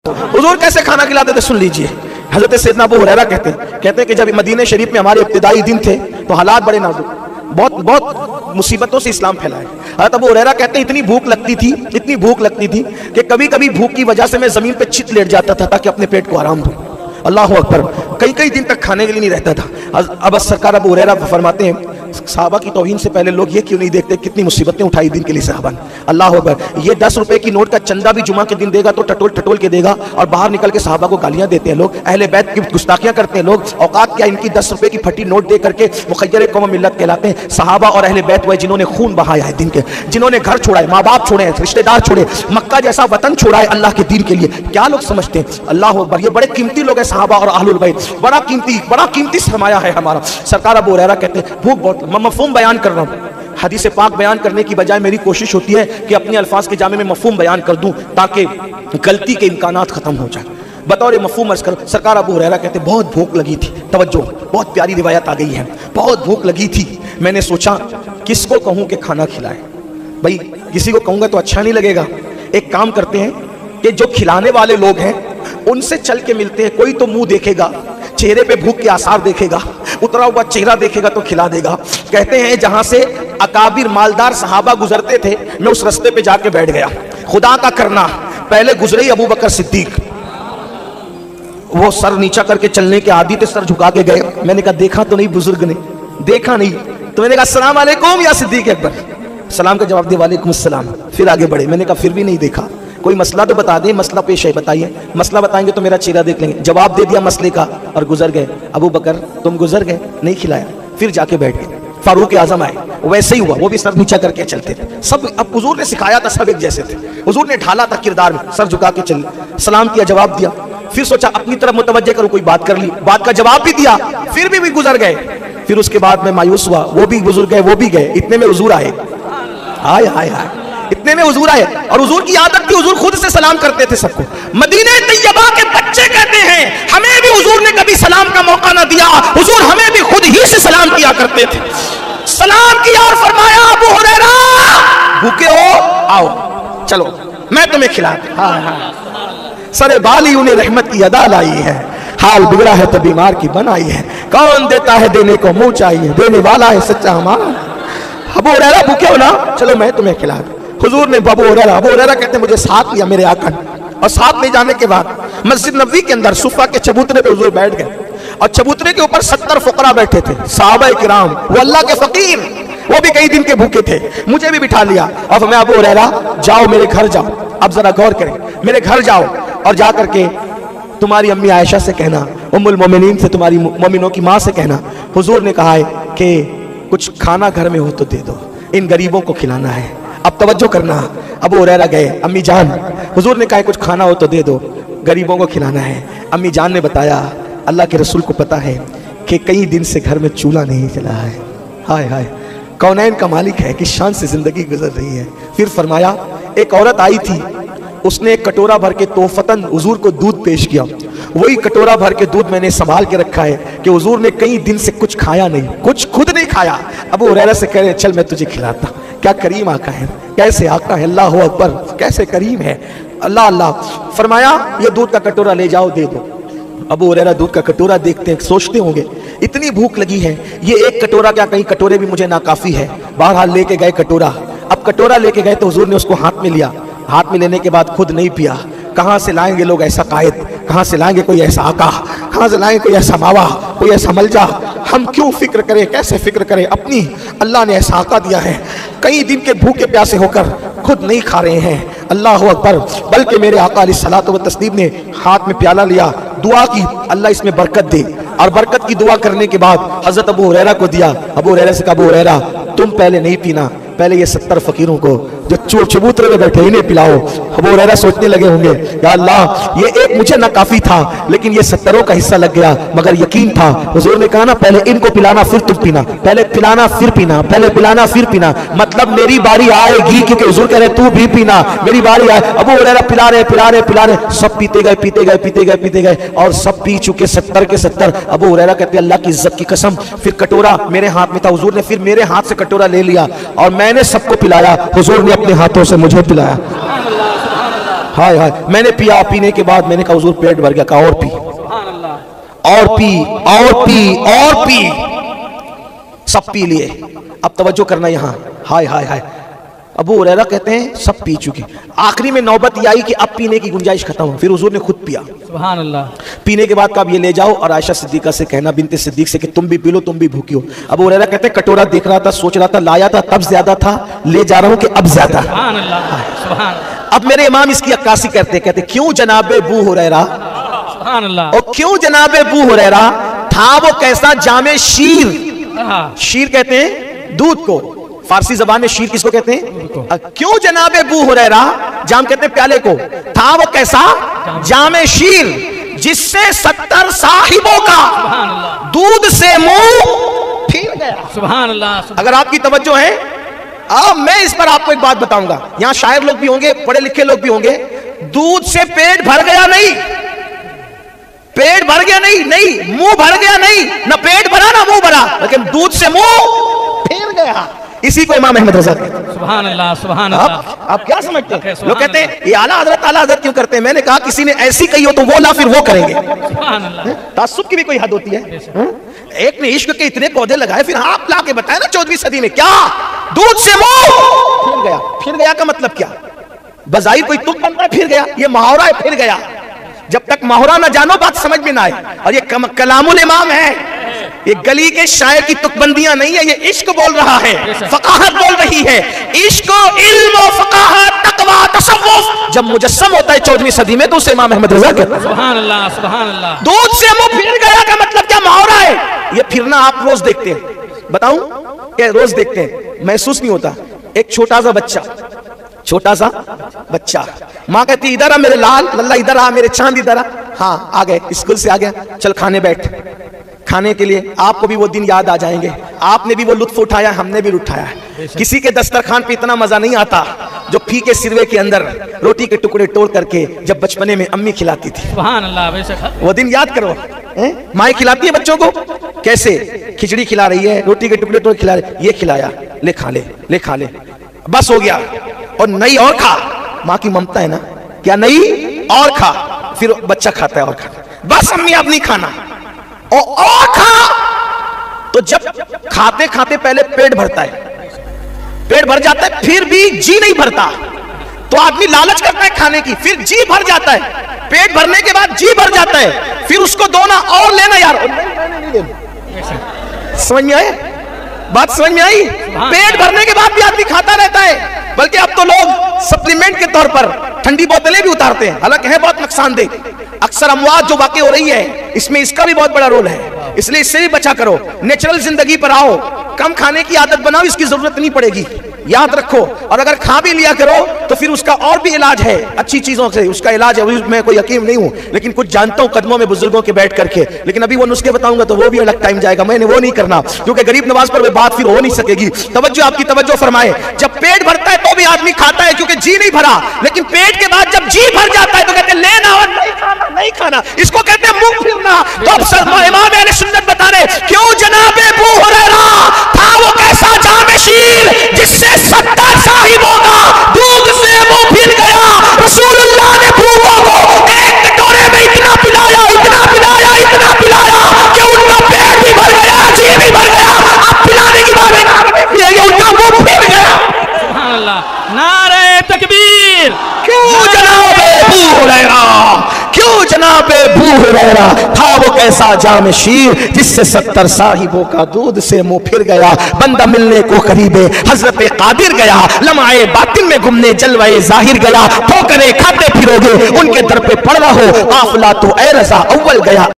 हुजूर कैसे खाना खिलाते थे सुन लीजिए। हजरत सैयदना अबू हुरैरा कहते हैं कि जब मदीने शरीफ में हमारे इब्तिदाई दिन थे तो हालात बड़े नाजुक, बहुत मुसीबतों से इस्लाम फैला है। हजरत अबू हुरैरा कहते हैं इतनी भूख लगती थी कि कभी कभी भूख की वजह से मैं जमीन पे चित लेट जाता था ताकि अपने पेट को आराम दूं। अल्लाह अकबर। कई दिन तक खाने के लिए नहीं रहता था। अब सरकार अबू हुरैरा फरमाते हैं सहाबा की तौहीन से पहले लोग ये क्यों नहीं देखते कितनी मुसीबतें उठाई दिन के लिए सहाबा ने। अल्लाह अकबर। ये 10 रुपए की नोट का चंदा भी जुमा के दिन देगा तो टटोल के देगा और बाहर निकल के सहाबा को गालियां देते हैं लोग, अहले बैत की गुस्ताखियां करते हैं लोग। औकात क्या इनकी 10 रुपए की फटी नोट दे करके मुखय्यर कौम मिल्लत कहलाते हैं। सहाबा और अहले बैत वह जिन्होंने खून बहाया है दिन के, जिन्होंने घर छोड़ा है, माँ बाप छोड़े हैं, रिश्तेदार छोड़े, मक्का जैसा वतन छोड़ा है अल्लाह के दीन के लिए। क्या लोग समझते हैं। अल्लाह अकबर। ये बड़े कीमती लोग हैं सहाबा और अहलुल बैत, बड़ा कीमती सरमाया है हमारा। सरकार अबू हुरैरा कहते हैं भूख बहुत, मफहूम बयान कर रहा हूं। हदीस पाक बयान करने की बजाय मेरी कोशिश होती है कि अपने अल्फाज के जामे में मफहूम बयान कर दूं ताकि गलती के इम्कानात खत्म हो जाए। बतौर मफहूम अर्ज कर, सरकार अबू हुरैरा कहते बहुत भूख लगी थी। तवज्जो, बहुत प्यारी रिवायत आ गई है। बहुत भूख लगी थी, मैंने सोचा किसको कहूं कि खाना खिलाए। भाई किसी को कहूंगा तो अच्छा नहीं लगेगा। एक काम करते हैं कि जो खिलाने वाले लोग हैं उनसे चल के मिलते हैं। कोई तो मुंह देखेगा, चेहरे पे भूख के आसार देखेगा, उतरा हुआ चेहरा देखेगा तो खिला देगा। कहते हैं जहां से अकाबिर मालदार सहाबा गुजरते थे मैं उस रास्ते पे जाके बैठ गया। खुदा का करना, पहले गुजरे अबू बकर सिद्दीक, वो सर नीचा करके चलने के आदी थे, सर झुका के गए। मैंने कहा देखा तो नहीं बुजुर्ग ने, देखा नहीं तो मैंने कहा अस्सलाम वालेकुम या सिद्दीक अकबर। सलाम का जवाब दिया वालेकुम अस्सलाम। फिर आगे बढ़े। मैंने कहा फिर भी नहीं देखा, कोई मसला तो बता दें, मसला पेश है बताइए। मसला बताएंगे तो मेरा चेहरा देख लेंगे। जवाब दे दिया मसले का और गुजर गए। अबू बकर तुम गुजर गए, नहीं खिलाया। फिर जाके बैठ गए। फारूक आजम आए, वैसे ही हुआ, वो भी सर नीचा करके चलते थे सब। अब हुजूर ने सिखाया था, सब एक जैसे थे। हुजूर ने ढाला था किरदार में, सर झुका के चले, सलाम किया, जवाब दिया। फिर सोचा अपनी तरफ मुतवज्जे करूं, कोई बात कर ली, बात का जवाब भी दिया, फिर भी गुजर गए। फिर उसके बाद मैं मायूस हुआ, वो भी गुजर गए, वो भी गए। इतने में हुजूर आए, हाय हाय हाय, इतने में हुजूर आए। और हुजूर की आदत थी, हुजूर खुद से सलाम करते थे सबको। मदीने तैयबा के बच्चे कहते हैं हमें भी हुजूर ने कभी सलाम का मौका ना दिया, हुजूर हमें भी खुद ही से सलाम किया करते थे। सलाम किया और फरमाया अबू हुरैरा भूखे हो, आओ चलो मैं तुम्हें खिलाता। हाँ हाँ, सरे बाली उन्हें रहमत की अदा लाई है, हाल बिगड़ा है तो बीमार की बनाई है। कौन देता है देने को मुंह चाहिए, देने वाला है सच्चा हमारा। अबू हुरैरा भूखे हो ना, चलो मैं तुम्हें खिलाता। हुजूर ने अबू हुरैरा कहते मुझे साथ लिया मेरे आका ने, और साथ ले जाने के बाद मस्जिद नबवी के अंदर सुफा के चबूतरे पे हुजूर बैठ गए। और चबूतरे के ऊपर 70 फुकरा बैठे थे, सहाबा किराम, वो अल्लाह के फकीर, वो भी कई दिन के भूखे थे। मुझे भी बिठा लिया और मैं अबू हुरैरा जाओ मेरे घर जाओ। अब जरा गौर करें, मेरे घर जाओ और जा करके तुम्हारी अम्मी आयशा से कहना, उम्मुल मोमिनीन से, तुम्हारी मोमिनों की माँ से कहना हुजूर ने कहा है कि कुछ खाना घर में हो तो दे दो, इन गरीबों को खिलाना है। अब तवज्जो करना। अबू हुरैरा गए, अम्मी जान हुजूर ने कहा कुछ खाना हो तो दे दो, गरीबों को खिलाना है। अम्मी जान ने बताया अल्लाह के रसूल को पता है कि कई दिन से घर में चूल्हा नहीं जला है। हाय हाय, कौनैन का मालिक है कि शान से जिंदगी गुजर रही है। फिर फरमाया एक औरत आई थी, उसने एक कटोरा भर के तोहफतन हुजूर को दूध पेश किया। वही कटोरा भर के दूध मैंने संभाल के रखा है कि हुजूर ने कई दिन से कुछ खाया नहीं, कुछ खुद नहीं खाया। अबू हुरैरा से कह रहे चल मैं तुझे खिलाता। क्या करीम आका है, कैसे आका है, अल्लाह अकबर, कैसे करीम है, अल्लाह अल्लाह। फरमाया ये दूध का कटोरा ले जाओ दे दो। अबू हुरैरा दूध का कटोरा देखते हैं, सोचते होंगे इतनी भूख लगी है, ये एक कटोरा क्या कई कटोरे भी मुझे नाकाफी है। बहरहाल लेके गए कटोरा। अब कटोरा लेके गए तो हुजूर ने उसको हाथ में लिया। हाथ में लेने के बाद खुद नहीं पिया। कहां से लाएंगे लोग ऐसा कायद, कहां से लाएंगे कोई ऐसा आका, कहां से लाएंगे कोई ऐसा मावा, कोई ऐसा मलजा। हम क्यों फिक्र करें, कैसे फिक्र करें, अपनी अल्लाह ने ऐसा आका दिया है। कई दिन के भूखे प्यासे होकर खुद नहीं खा रहे हैं, अल्लाह अकबर। बल्कि मेरे आका अलैहिस्सलातु व तस्लीम ने हाथ में प्याला लिया, दुआ की अल्लाह इसमें बरकत दे, और बरकत की दुआ करने के बाद हजरत अबू हुरैरा को दिया। अबू हुरैरा से कहा अबू हुरैरा तुम पहले नहीं पीना, पहले ये 70 फकीरों को जो चबूतरे में बैठे इन्हें पिलाओ। अबू हुरैरा सोचने लगे होंगे या अल्लाह ये एक मुझे ना काफी था, लेकिन ये 70 का हिस्सा लग गया। मगर यकीन था, हुजूर ने कहा ना पहले इनको पिलाना फिर तुम पीना, पहले पिलाना फिर पीना, पहले पिलाना फिर पीना, मतलब मेरी बारी आएगी, क्योंकि हुजूर कह रहे तू भी पीना, मेरी बारी आए। अबू हुरैरा पिला रहे, सब पीते गए और सब पी चुके 70 के 70। अबू हुरैरा कहते अल्लाह की इज्जत की कसम, फिर कटोरा मेरे हाथ में था, हुजूर ने फिर मेरे हाथ से कटोरा ले लिया और मैंने सबको पिलाया, हुजूर ने अपने हाथों से मुझे पिलाया। हाय हाय, मैंने पिया, पीने के बाद मैंने कहा हुजूर पेट भर गया। कहा और पी, और पी, और पी, और पी, सब पी लिए। अब तवज्जो करना यहां, हाय हाय हाय। अबू हुरैरा कहते हैं सब पी चुके। आखिरी में नौबत ये आई कि अब पीने की गुंजाइश खत्म हो, फिर हुजूर ने खुद पिया। सुभान अल्लाह। पीने के बाद कब ये ले जाओ और आयशा सिद्दीका से कहना, बिनते सिद्दीक से, कि तुम भी पी लो, तुम भी भूखी हो। अबू हुरैरा कहते हैं कटोरा देख रहा था, सोच रहा था, लाया था तब ज्यादा था, ले जा रहा हूं कि अब ज्यादा। सुभान अल्लाह, सुभान। अब मेरे इमाम इसकी अक्कासी करते कहते क्यों जनाबे अबू हुरैरा, सुभान अल्लाह, और क्यों जनाबे अबू हुरैरा, था वो कैसा जामे शीर। शीर कहते हैं दूध को, फारसी जबान में शीर किसको कहते हैं? क्यों जनाबे अबू हुरैरा, जाम कहते हैं प्याले को, था वो कैसा जामे शीर, जिससे 70 साहिबों का दूध से मुंह फिर गया। सुभान अल्लाह। अगर आपकी तवज्जो है, अब मैं इस पर आपको एक बात बताऊंगा। यहां शायर लोग भी होंगे, पढ़े लिखे लोग भी होंगे। दूध से पेट भर गया नहीं, पेट भर गया नहीं, नहीं मुंह भर गया नहीं, ना पेट भरा ना मुंह भरा, लेकिन दूध से मुंह फिर गया। इसी को इमाम अहमद रज़ा कहते हैं। सुभान अल्लाह, सुभान अल्लाह। आप क्या समझते हैं? लोग कहते हैं ये आला हज़रत क्यों करते हैं? मैंने कहा किसी ने ऐसी कही हो तो वो ना, फिर वो करेंगे। सुभान अल्लाह। तासुब की भी कोई हद होती है? एक ने इश्क के इतने पौधे लगाए, फिर आप ला के बताया ना 14वीं सदी में, क्या दूध से मुंह फिर गया। फिर गया का मतलब क्या? बजाई कोई तुक बनता है फिर गया, ये मुहावरा है फिर गया। जब तक मुहावरा ना जानो बात समझ में ना आए। और ये कलामुल इमाम है, ये गली के शायर की तुकबंदियां नहीं है, ये इश्क बोल रहा है, फकाहत बोल रही है। इश्क, इल्म, फकाहत, तकवा, तसव्वुफ जब मुजस्सम होता है 14वीं सदी में, तो उसे इमाम अहमद रज़ा कहते हैं। सुभान अल्लाह, सुभान अल्लाह। दूध से मुंह फिर गया का मतलब क्या? मुहावरा है। ये फिरना आप रोज देखते हैं, बताऊं क्या? रोज देखते हैं, महसूस नहीं होता। एक छोटा सा बच्चा, छोटा सा बच्चा, माँ कहती इधर आ मेरे लाल लल्ला, इधर आ मेरे चांद, इधर आ। हाँ आ गए, स्कूल से आ गया, चल खाने बैठ। खाने के लिए आपको भी वो दिन याद आ जाएंगे, आपने भी वो लुत्फ उठाया, हमने भी उठाया है। किसी के दस्तरखान पे इतना मजा नहीं आता जो फीके सिरवे के अंदर रोटी के टुकड़े तोड़ करके जब बचपने में अम्मी खिलाती थी। सुभान अल्लाह, बेशक। वो दिन याद करो, माँ खिलाती है बच्चों को, कैसे खिचड़ी खिला रही है, रोटी के टुकड़े तोड़ खिला रही, ये खिलाया, ले खा ले, ले खा ले, बस हो गया, और नहीं और खा। माँ की ममता है ना, क्या नहीं और खा, फिर बच्चा खाता है और खा, बस अम्मी अब नहीं खाना, और खा। तो जब खाते खाते पहले पेट भरता है, पेट भर जाता है, फिर भी जी नहीं भरता, तो आदमी लालच करता है खाने की, फिर जी भर जाता है, पेट भरने के बाद जी भर जाता है, फिर उसको दोना और लेना यार, समझ में आए बात? समझ में आई? पेट भरने के बाद भी आदमी खाता रहता है, बल्कि अब तो लोग सप्लीमेंट के तौर पर ठंडी बोतलें भी उतारते हैं, हालांकि है बहुत नुकसानदेह। अक्सर अमवात जो वाकई हो रही है, इसमें इसका भी बहुत बड़ा रोल है, इसलिए इससे भी बचा करो। नेचुरल जिंदगी पर आओ, कम खाने की आदत बनाओ, इसकी जरूरत नहीं पड़ेगी, याद रखो। और अगर खा भी लिया करो तो फिर उसका और भी इलाज है, अच्छी चीजों से उसका इलाज है। मैं कोई हकीम नहीं हूं, लेकिन कुछ जानता हूं कदमों में बुजुर्गों के बैठ करके, लेकिन अभी वो नुस्खे बताऊंगा तो वो भी अलग टाइम जाएगा, मैंने वो नहीं करना, क्योंकि गरीब नवाज पर बात फिर हो नहीं सकेगी। तवज्जो, आपकी तवज्जो फरमाए। जब पेट भरता है तो भी आदमी खाता है क्योंकि जी नहीं भरा, लेकिन पेट के बाद जब जी भर जाता है तो कहते हैं लेना और नहीं खाना, नहीं खाना, इसको कहते हैं मुंह फिरना। तो अब इमाम अहले सुन्नत बता रहे, क्यों जनाबे अबू हुरैरा, था वो कैसा जामे शीर, जिससे 70 साहिबों का दूध से मुंह फिर गया। रसूलुल्लाह ने बूढ़ों को एक कटोरे में इतना पिलाया, इतना पिलाया, इतना पिलाया कि उनका पेट भी भर गया, जी भी भर गया। अब पिलाने की बात है, उनका मुंह फिर गया। सुभान अल्लाह, नारे तकबीर। क्यों जनाबे अबू हुरैरा, क्यों जनाबे अबू हुरैरा, था वो कैसा जामे शीर, जिससे 70 साहिबों का दूध से मुंह फिर गया। बंदा मिलने को करीबे हजरत कादिर गया, लम्हाए बातिन में घूमने जलवाए जाहिर गया। ठोकरे खाते फिरोगे उनके दर पे पड़ रहो, काफिला तो ए रज़ा अव्वल गया।